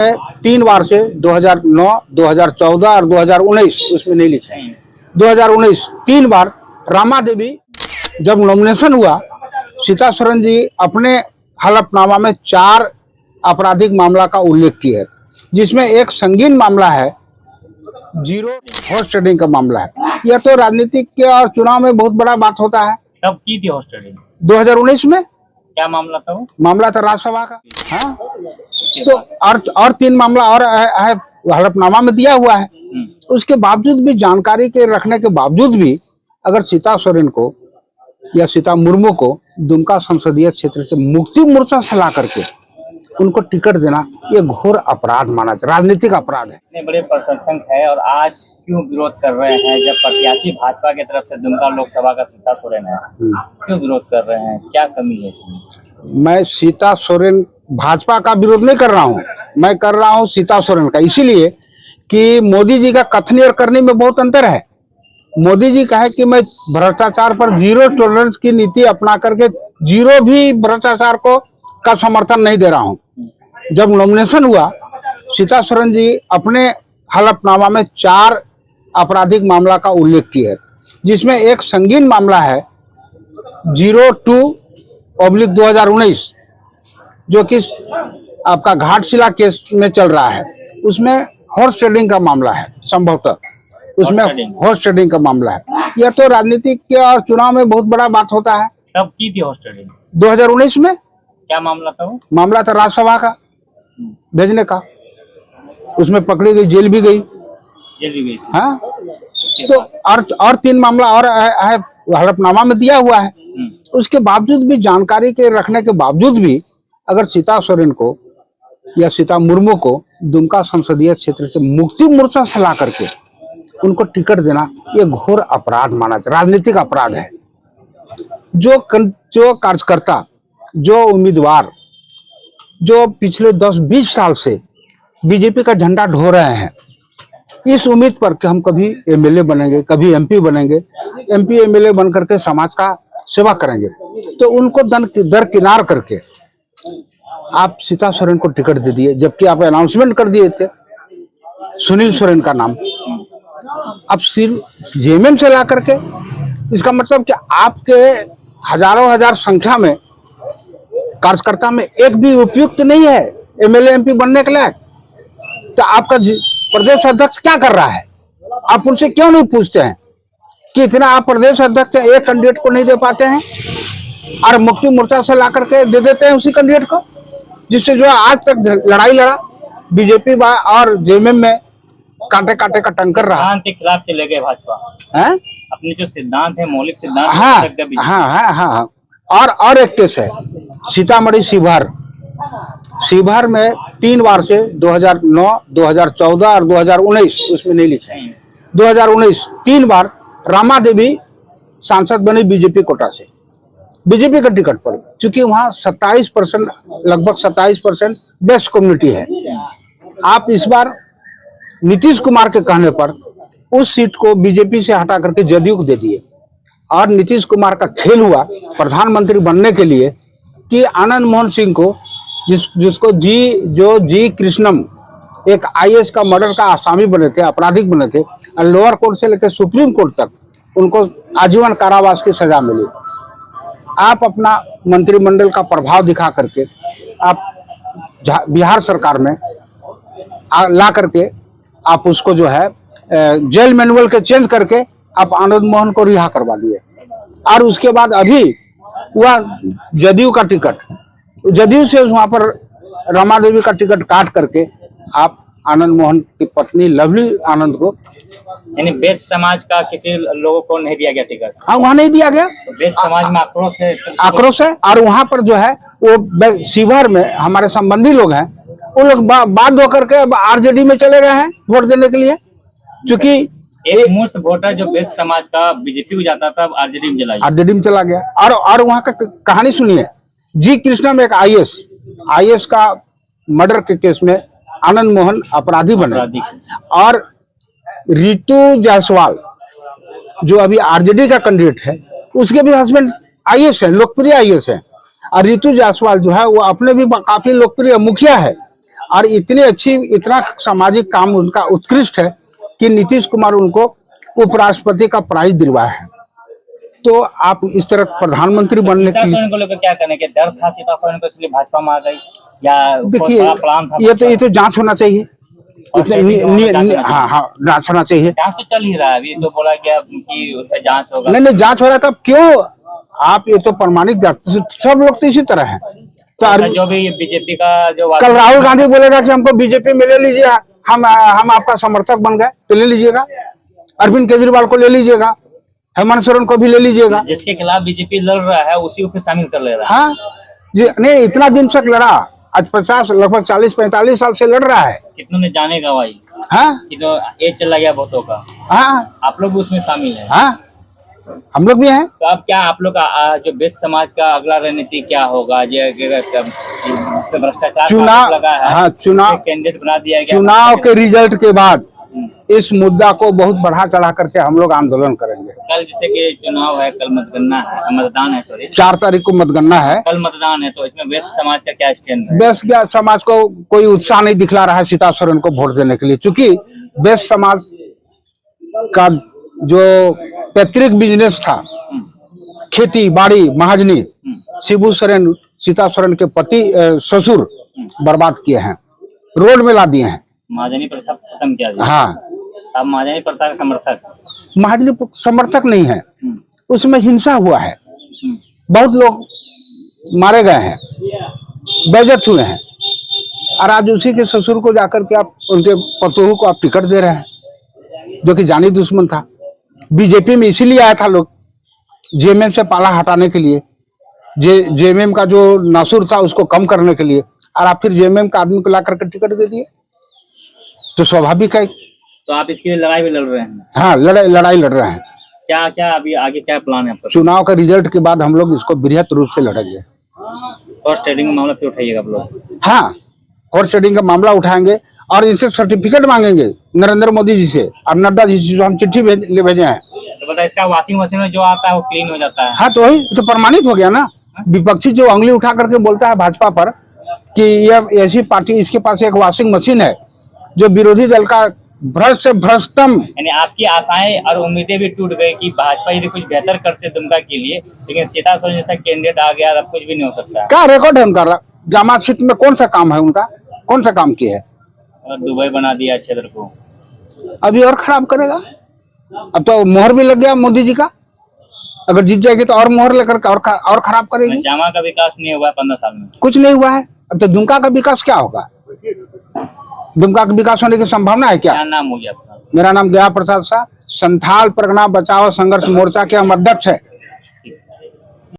3 बार से 2009, 2014 और 2019 उसमें नहीं लिखा है। 2019 3 बार रामा देवी जब नॉमिनेशन हुआ, सीता सोरेन जी अपने हलफनामा में 4 आपराधिक मामला का उल्लेख किया है, जिसमें एक संगीन मामला है, 0 हॉर्स ट्रेडिंग का मामला है। यह तो राजनीतिक के और चुनाव में बहुत बड़ा बात होता है। कब की थी हॉर्स ट्रेडिंग? 2019 में। क्या मामला था वो? मामला था राज्यसभा का। हाँ, तो और 3 मामला और है हलफनामा में दिया हुआ है। उसके बावजूद भी, जानकारी के रखने के बावजूद भी, अगर सीता सोरेन को या सीता मुर्मू को दुमका संसदीय क्षेत्र से मुक्ति मोर्चा से ला करके उनको टिकट देना, ये घोर अपराध माना जाए, राजनीतिक अपराध है। इतने बड़े प्रशंसक है और आज क्यों विरोध कर रहे हैं जब प्रत्याशी भाजपा की तरफ से दुमका लोकसभा का सीता सोरेन है? क्यों विरोध कर रहे हैं? क्या कमी है इसमें? मैं सीता सोरेन भाजपा का विरोध नहीं कर रहा हूँ, मैं कर रहा हूँ सीता सोरेन का, इसीलिए कि मोदी जी का कथनी और करनी में बहुत अंतर है। मोदी जी कहे कि मैं भ्रष्टाचार पर 0 टॉलरेंस की नीति अपना करके 0 भी भ्रष्टाचार का समर्थन नहीं दे रहा हूँ। जब नॉमिनेशन हुआ, सीता सोरेन जी अपने हलफनामा में 4 आपराधिक मामला का उल्लेख किया है, जिसमें एक संगीन मामला है 02/2019 जो कि आपका घाटशिला केस में चल रहा है। उसमें हॉर्स ट्रेडिंग का मामला है, संभवतः उसमें हॉर्स ट्रेडिंग का मामला है। यह तो राजनीतिक के और चुनाव में बहुत बड़ा बात होता है। कब की थी हॉर्स ट्रेडिंग? 2019 में। क्या मामला था वो? मामला था राज्यसभा का भेजने का, उसमें पकड़ी गई, जेल भी गई। हाँ, तो और 3 मामला और है हलफनामा में दिया हुआ है। उसके बावजूद भी, जानकारी के रखने के बावजूद भी, अगर सीता सोरेन को या सीता मुर्मू को दुमका संसदीय क्षेत्र से मुक्ति मोर्चा से ला करके उनको टिकट देना, ये घोर अपराध माना जाए, राजनीतिक अपराध है। जो कार्यकर्ता, जो उम्मीदवार जो पिछले 10-20 साल से बीजेपी का झंडा ढो रहे हैं, इस उम्मीद पर कि हम कभी एमएलए बनेंगे, कभी एमपी बनेंगे, एमपी एमएलए बन करके समाज का सेवा करेंगे, तो उनको दरकिनार करके आप सीता सोरेन को टिकट दे दिए, जबकि आप अनाउंसमेंट कर दिए थे सुनील सोरेन का नाम। अब सिर्फ जेएमएम से ला करके, इसका मतलब कि आपके हजारों हजार संख्या में कार्यकर्ता में एक भी उपयुक्त नहीं है एमएलए एमपी बनने के लायक, तो आपका प्रदेश अध्यक्ष क्या कर रहा है? आप उनसे क्यों नहीं पूछते हैं कि इतना आप प्रदेश अध्यक्ष एक कैंडिडेट को नहीं दे पाते हैं और मुक्ति मोर्चा से ला करके दे देते हैं उसी कैंडिडेट को, जिससे जो आज तक लड़ाई लड़ा बीजेपी और जेएमएम में कांटे कांटे का टंकर रहा। सिद्धांत के खिलाफ चले गए भाजपा है? अपने जो सिद्धांत है, मौलिक सिद्धांत। हाँ। और एक केस है सीतामढ़ी शिवहर में 3 बार से 2009, 2014 और 2019 उसमें नहीं लिखा है। 2019 3 बार रामा देवी सांसद बनी बीजेपी कोटा से, बीजेपी का टिकट पर, क्योंकि वहाँ 27%, लगभग 27% बेस्ट कम्युनिटी है। आप इस बार नीतीश कुमार के कहने पर उस सीट को बीजेपी से हटा करके जदयू को दे दिए, और नीतीश कुमार का खेल हुआ प्रधानमंत्री बनने के लिए कि आनंद मोहन सिंह को, जिसको जी कृष्णम, एक आईएएस का मर्डर का आसामी बने थे, आपराधिक बने थे, और लोअर कोर्ट से लेकर सुप्रीम कोर्ट तक उनको आजीवन कारावास की सजा मिली। आप अपना मंत्रिमंडल का प्रभाव दिखा करके आप बिहार सरकार में ला करके आप उसको जो है जेल मैनुअल के चेंज करके आप आनंद मोहन को रिहा करवा दिए, और उसके बाद अभी वह जदयू का टिकट, जदयू से वहां पर रमा देवी का टिकट काट करके आप आनंद मोहन की पत्नी लवली आनंद को, यानी बेस्ट समाज का किसी लोगों को नहीं दिया गया टिकट। हाँ, वहाँ नहीं दिया गया। तो बेस्ट समाज में आक्रोश है। और वहाँ पर जो है वो शिवहर में हमारे संबंधी लोग हैं, वो लोग बाध्य होकर के आरजेडी में चले गए हैं वोट देने के लिए, क्योंकि एक मुश्त वोटर जो बेस्ट समाज का बीजेपी को जाता था, आरजेडी में चला गया। और वहाँ का कहानी सुनिए, जी कृष्णम एक आईएएस का मर्डर के केस में आनंद मोहन अपराधी बने, और रितु जायसवाल जो अभी आरजेडी का कैंडिडेट है, उसके भी हस्बैंड आईएएस है, लोकप्रिय आईएएस है। और रितु जायसवाल जो है वो अपने भी काफी लोकप्रिय मुखिया है, और इतनी अच्छी, इतना सामाजिक काम उनका उत्कृष्ट है कि नीतीश कुमार उनको उपराष्ट्रपति का प्राइज दिलवाया है। तो आप इस तरह प्रधानमंत्री बनने सीता की, सोरेन को लेकर क्या कहने के डर था सीता सोरेन को इसलिए भाजपा में आ गई या देखिए बड़ा प्लान था? ये तो जांच होना चाहिए, हाँ जांच होना चाहिए। जांच तो चल ही रहा है अभी, तो बोला गया कि उस पर जांच होगा। नहीं जांच हो रहा था, क्यों आप ये तो प्रमाणिक जांच, सब लोग तो इसी तरह है। तो जो भी बीजेपी का जो कल राहुल गांधी बोलेगा कि हमको बीजेपी में ले लीजिए, हम आपका समर्थक बन गए, तो ले लीजिएगा। अरविंद केजरीवाल को ले लीजिएगा, हेमंत सोरेन को भी ले लीजिएगा। जिसके खिलाफ बीजेपी लड़ रहा है उसी को फिर शामिल कर ले रहा है। हाँ जी, नहीं इतना दिन तक लड़ा, आज 50 लगभग 40-45 साल से लड़ रहा है। कितनों ने जाने गवाई, हाँ कितनों एज चला गया वोटों का। हाँ आप लोग भी उसमें शामिल हैं। हाँ, हम लोग भी हैं। तो अब क्या आप लोग का जो बेस्ट समाज का अगला रणनीति क्या होगा? जिसमें भ्रष्टाचार चुनाव, लगा है, हाँ चुनाव, कैंडिडेट बना दिया गया। चुनाव के रिजल्ट के बाद इस मुद्दा को बहुत बढ़ा चढ़ा करके हम लोग आंदोलन करेंगे। कल जैसे कि चुनाव है, कल मतदान है, सॉरी 4 तारीख को मतगणना है, कल मतदान है, तो इसमें बेस्ट समाज का क्या स्टैंड है? बेस्ट क्या समाज को कोई उत्साह नहीं दिखला रहा है सीता सोरेन को वोट देने के लिए, क्योंकि बेस्ट समाज का जो पैतृक बिजनेस था, खेती बाड़ी महाजनी, शिबू सोरेन सीता सोरेन के पति ससुर बर्बाद किए हैं, रोड में ला दिए हैं। महाजनी प्रथा खत्म किया जाए। हाँ, अब महाजनी प्रथा का समर्थक, महाजनी समर्थक नहीं है, उसमें हिंसा हुआ है, बहुत लोग मारे गए हैं, बेइज्जत हुए हैं, और आज उसी के ससुर को जाकर के आप उनके पतोहू को आप टिकट दे रहे हैं, जो कि जानी दुश्मन था। बीजेपी में इसीलिए आया था लोग, जेएमएम से पाला हटाने के लिए, जेएमएम का जो नासुर था उसको कम करने के लिए, और आप फिर जेएमएम का आदमी को ला करके टिकट दे दिए, तो स्वाभाविक है। तो आप इसके लिए लड़ाई भी लड़ रहे हैं? हाँ, लड़ाई लड़ रहे हैं। क्या क्या अभी आगे क्या प्लान है आपका? चुनाव का रिजल्ट के बाद हम लोग इसको बृहत रूप से लड़ेंगे। हॉर्स ट्रेडिंग का मामला फिर उठाइएगा आप लोग? हाँ, हॉर्स ट्रेडिंग का मामला उठाएंगे और इनसे सर्टिफिकेट मांगेंगे नरेंद्र मोदी जी से और नड्डा जी से, जो हम चिट्ठी भेजे हैं। तो बता, इसका वॉशिंग मशीन में जो आता है वो क्लीन हो जाता है? हाँ, तो वही तो प्रमाणित हो गया ना। विपक्षी जो उंगली उठा करके बोलता है भाजपा पर कि यह ऐसी पार्टी, इसके पास एक वॉशिंग मशीन है जो विरोधी दल का भ्रष्ट से भ्रष्टतम। यानी आपकी आशाएं और उम्मीदें भी टूट गई कि भाजपा यदि कुछ बेहतर करते दुमका के लिए, लेकिन सीता सोरेन जैसा कैंडिडेट आ गया, अब कुछ भी नहीं हो सकता। क्या रिकॉर्ड है उनका? जामा क्षेत्र में कौन सा काम है उनका, कौन सा काम किया है? और दुबई बना दिया क्षेत्र को, अभी और खराब करेगा। अब तो मोहर भी लग गया मोदी जी का, अगर जीत जाएगी तो और मोहर लेकर और खराब करेगी। जामा का विकास नहीं हुआ 15 साल में, कुछ नहीं हुआ है। अब तो दुमका का विकास क्या होगा? दुमका का विकास होने की संभावना है क्या? क्या नाम हो गया आपका? मेरा नाम गया प्रसाद शाह, संथाल परगना बचाओ संघर्ष मोर्चा के हम अध्यक्ष है।